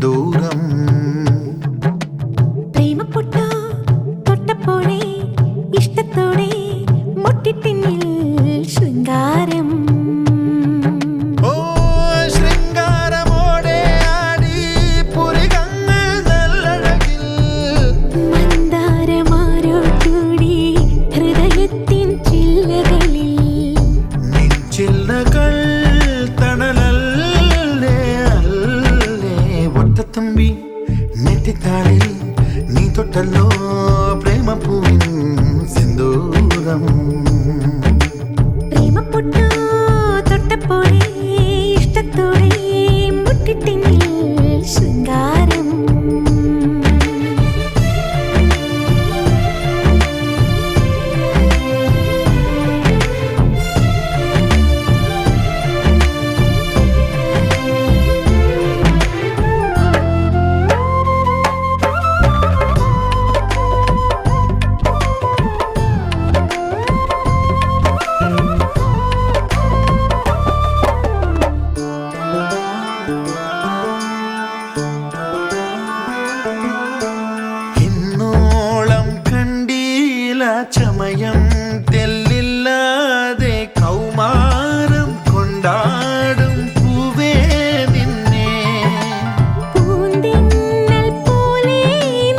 സിന്ദൂരം പ്രേമപ്പൊട്ടോ തൊട്ടപ്പോഴേ ഇഷ്ടത്തോടെ മുട്ടിട്ടിന്നിൽ ശൃംഗാരം ഓ ശൃംഗാരമോടെ ആടി പുരികങ്ങൾ നല്ലഴകിൽ മന്ദാരമാരോ കൂടി ഹൃദയത്തിൻ ചില്ലകളിൽ ചില്ലകൾ തണലല്ലേ അല്ലേ ഒറ്റത്തുമ്പി നെറ്റിത്താളിൽ നീ തൊട്ടല്ലോ പ്രേമപ്പൂവിൻ സിന്ദൂരം പ്രേമപ്പൊട്ടോ തൊട്ടപ്പോഴേ ഇഷ്ടത്തോടെ മുട്ടിട്ടിന്നിൽ ശൃംഗാരം ഇന്നോളം കണ്ടീല ചമയം തെല്ലില്ലാതെ കൗമാരം കൊണ്ടാടും പൂവേ നിന്നെ പൂന്തിന്നൽ പോലെ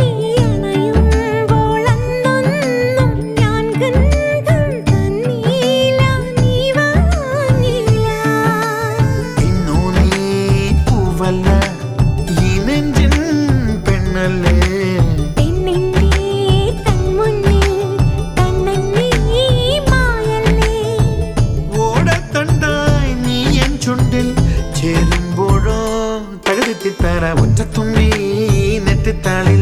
നീ അണയുമ്പോൾ അന്നൊന്നും ഞാൻ ഗന്ധം തന്നീല നീ വാങ്ങില്ല ഇന്നു നീ പൂവല്ല ഈ നെഞ്ചിൻ പെണ്ണല്ലേ പെണ്ണിന്റെ കൺമുന്നിൽ കണ്ണൻ നീ മായല്ലേ ഓടത്തണ്ടായി നീ എൻ ചുണ്ടിൽ ചേരുമ്പോഴോ തകതിത്തിത്തറ ഒറ്റത്തുമ്പി നെറ്റിത്താളിൽ